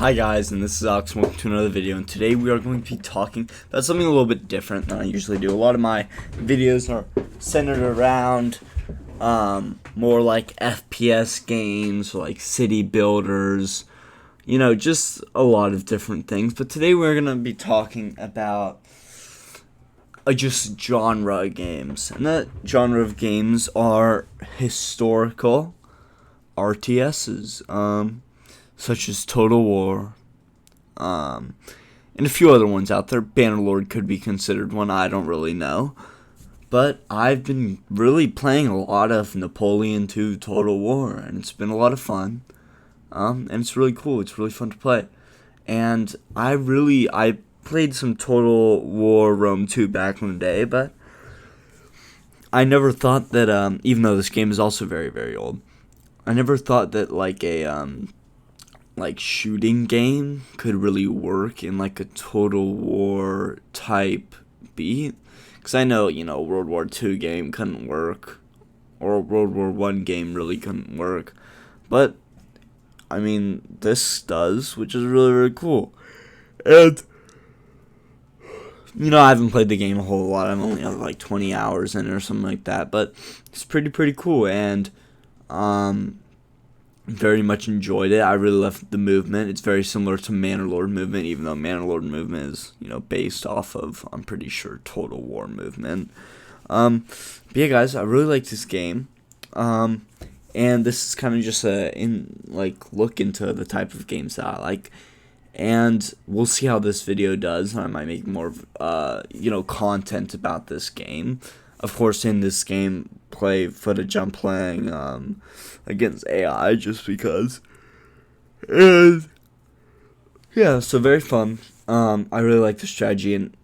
Hi guys, and this is Alex. Welcome to another video, and today we are going to be talking about something a little bit different than I usually do. A lot of my videos are centered around more like FPS games, like city builders, just a lot of different things. But today we're going to be talking about just genre games, and that genre of games are historical RTSs, such as Total War, and a few other ones out there. Bannerlord could be considered one, I don't really know. But I've been really playing a lot of Napoleon 2 Total War, and it's been a lot of fun. And it's really cool, it's really fun to play. And I played some Total War Rome 2 back in the day, but I never thought that, even though this game is also very, very old, I never thought that like a shooting game could really work in like a Total War type beat. Because I know, World War II game couldn't work, or World War I game really couldn't work. But, I mean, this does, which is really, really cool. And, I haven't played the game a whole lot. I've only have like 20 hours in it or something like that. But it's pretty cool. And, very much enjoyed it. I really loved the movement. It's very similar to Bannerlord movement, even though Bannerlord movement is, based off of, I'm pretty sure, Total War movement. But yeah, guys, I really like this game. And this is kind of just look into the type of games that I like. And we'll see how this video does. I might make more, content about this game. Of course, in this game, play footage I'm playing against AI just because. And yeah, so very fun. I really like the strategy, and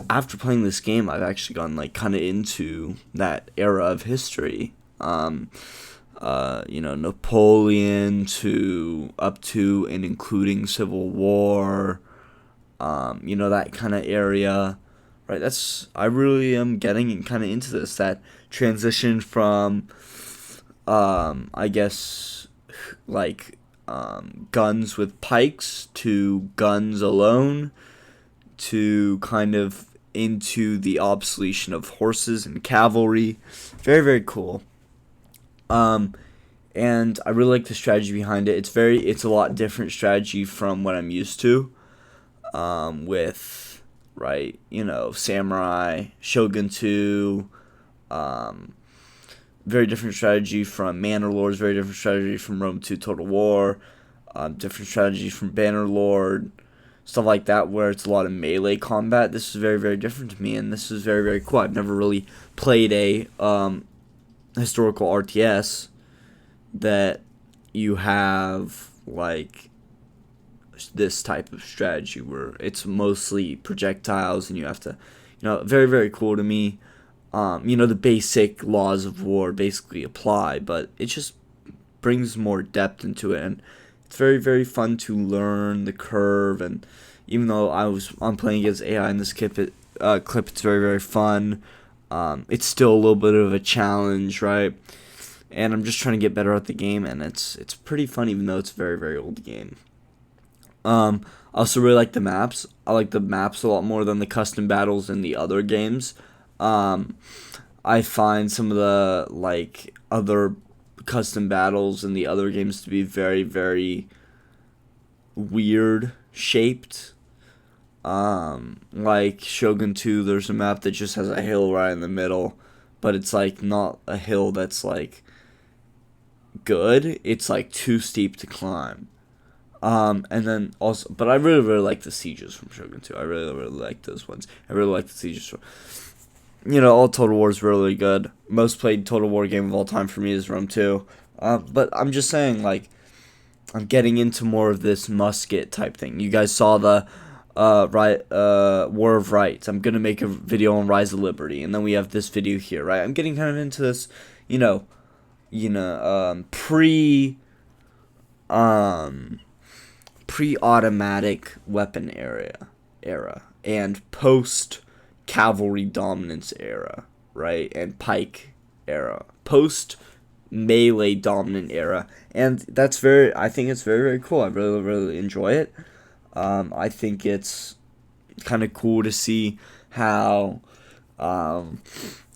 after playing this game, I've actually gone kind of into that era of history. Napoleon to up to and including Civil War. That kind of area. Right, I really am getting kind of into this, that transition from, guns with pikes to guns alone to kind of into the obsolescence of horses and cavalry. Very, very cool. And I really like the strategy behind it. It's a lot different strategy from what I'm used to, with Samurai, Shogun 2, very different strategy from Bannerlords, very different strategy from Rome 2 Total War, different strategy from Bannerlord, stuff like that, where it's a lot of melee combat. This is very, very different to me, and this is very, very cool. I've never really played a historical RTS that you have, this type of strategy where it's mostly projectiles and you have to, very, very cool to me. The basic laws of war basically apply, but it just brings more depth into it, and it's very, very fun to learn the curve. And even though I'm playing against AI in this clip, it's very, very fun. It's still a little bit of a challenge, right? And I'm just trying to get better at the game, and it's pretty fun, even though it's a very, very old game. I also really like the maps. I like the maps a lot more than the custom battles in the other games. I find some of the other custom battles in the other games to be very, very weird shaped. Like Shogun 2, there's a map that just has a hill right in the middle, but it's not a hill that's good. It's too steep to climb. And then also, but I really, really like the sieges from Shogun 2. I really, really like those ones. I really like the sieges from, all Total War is really good. Most played Total War game of all time for me is Rome 2. But I'm just saying, I'm getting into more of this musket type thing. You guys saw the, War of Rights. I'm gonna make a video on Rise of Liberty, and then we have this video here, right? I'm getting kind of into this, pre-automatic weapon era and post cavalry dominance era, right? And pike era. Post melee dominant era, and I think it's very very cool. I really enjoy it. I think it's kind of cool to see how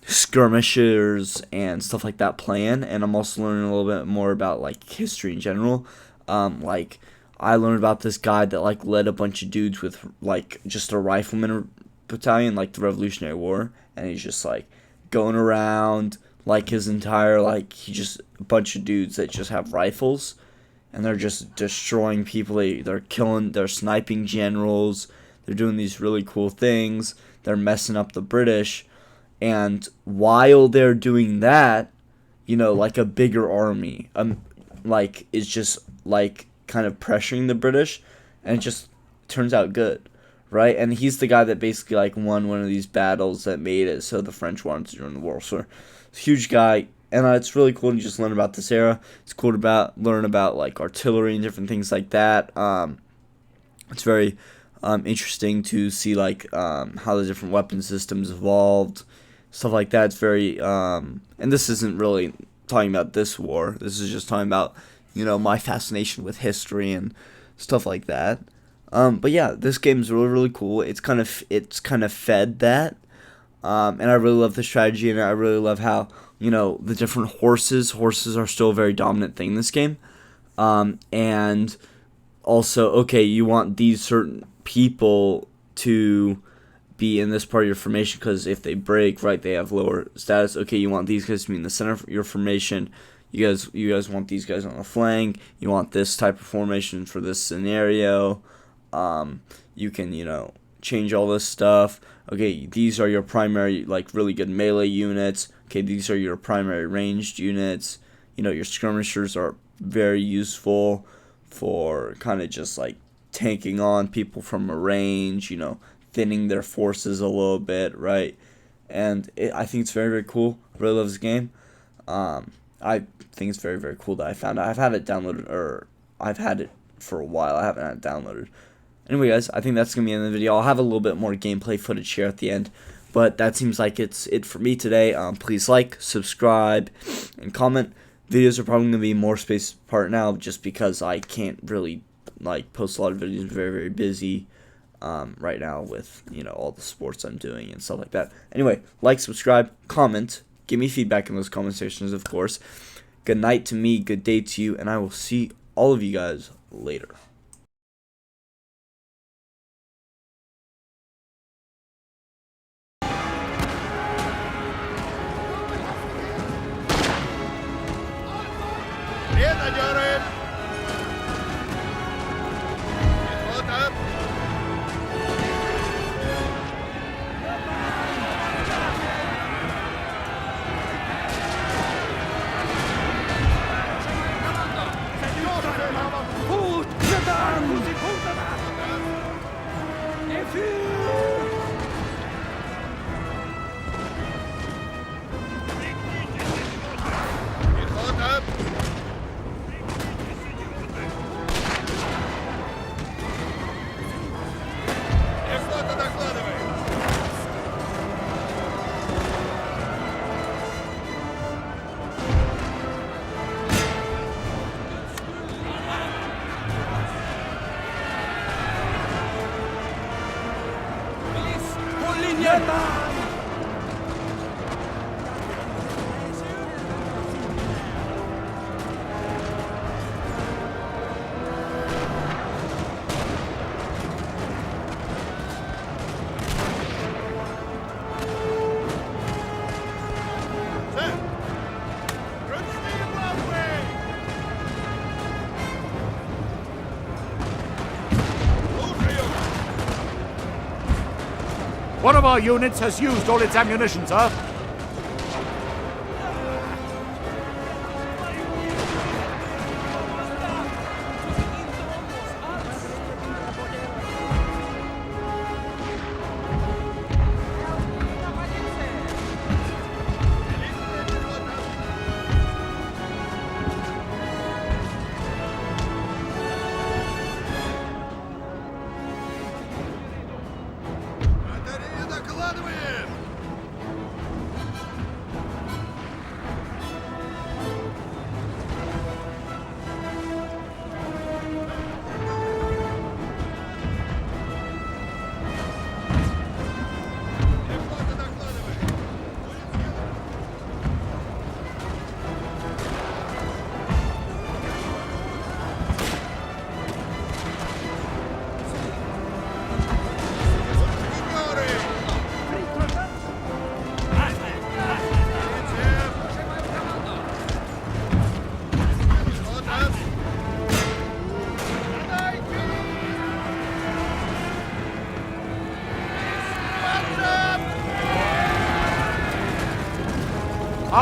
skirmishers and stuff like that plan, and I'm also learning a little bit more about like history in general. Like I learned about this guy that like led a bunch of dudes with like just a rifleman battalion, like the Revolutionary War, and he's just like going around like his entire like he just a bunch of dudes that just have rifles, and they're just destroying people. They're sniping generals. They're doing these really cool things. They're messing up the British. And while they're doing that, like a bigger army, like is just like kind of pressuring the British, and it just turns out good, right? And he's the guy that basically like won one of these battles that made it so the French wanted to join the war. So, huge guy, and it's really cool to just learn about this era. It's cool to learn about like artillery and different things like that. It's very interesting to see like how the different weapon systems evolved, stuff like that. It's very and this isn't really talking about this war. This is just talking about my fascination with history and stuff like that. But yeah, this game is really really cool. It's kind of fed that, and I really love the strategy, and I really love how the different horses are still a very dominant thing in this game, and also okay, you want these certain people to be in this part of your formation because if they break, right, they have lower status. Okay, you want these guys to be in the center of your formation. You guys want these guys on the flank. You want this type of formation for this scenario. You can change all this stuff. Okay, these are your primary like really good melee units. Okay, these are your primary ranged units. Your skirmishers are very useful for kind of just like tanking on people from a range, thinning their forces a little bit, right? And I think it's very, very cool. I really love this game. I think it's very, very cool that I found it. I've had it downloaded, or I've had it for a while. I haven't had it downloaded. Anyway, guys, I think that's going to be the end of the video. I'll have a little bit more gameplay footage here at the end, but that seems like it's it for me today. Please like, subscribe, and comment. Videos are probably going to be more spaced apart now just because I can't really like post a lot of videos. I'm very, very busy right now with all the sports I'm doing and stuff like that. Anyway, like, subscribe, comment, give me feedback in those comment sections, of course. Good night to me, good day to you, and I will see all of you guys later. One of our units has used all its ammunition, sir.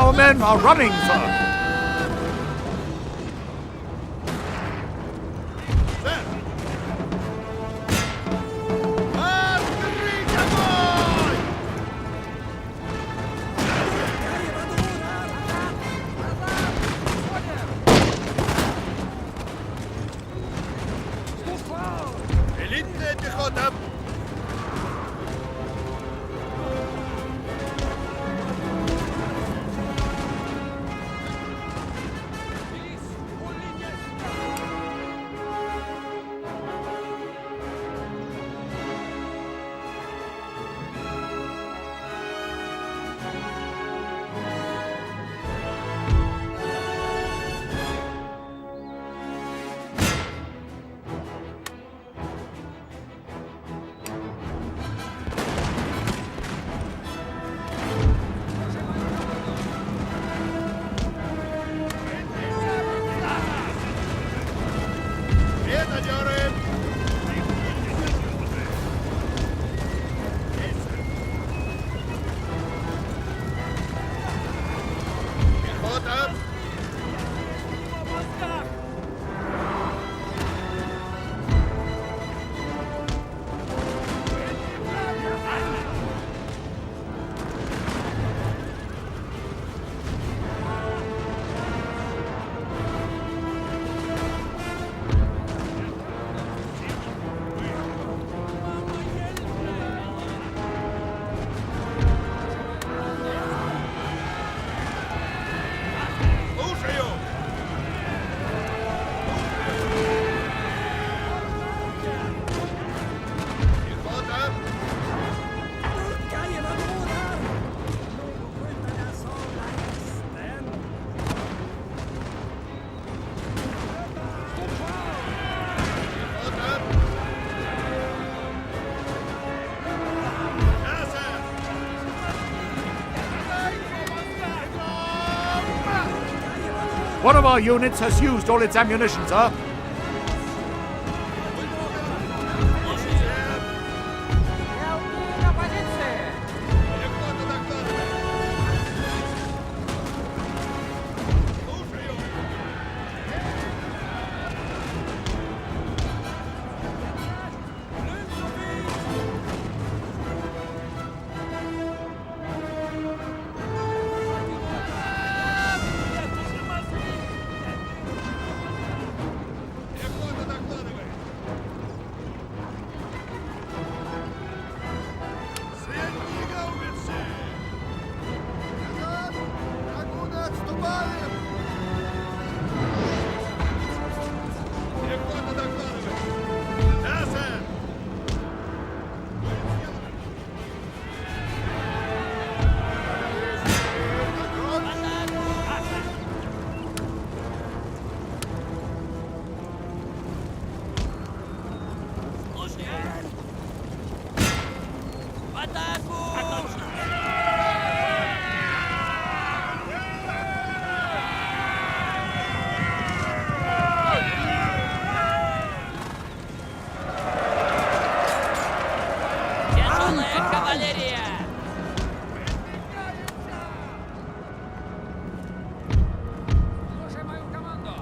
Our men are running, sir. Элитная пехота! Гренадеры! Пехота! Слушаю! Пехота! Пехота! Да, сэр! One of our units has used all its ammunition, sir. Пехота докладывает! Слушаю! Пехота докладывает! Средние гаубицы! Назад! Откуда отступаем? Пехота докладывает! Да, сэр! Тяжелая кавалерия! Слушай мою команду!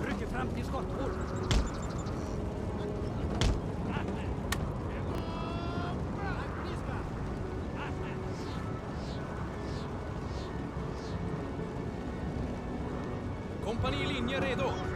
Руки фронт не скот, Kompanilinje redo!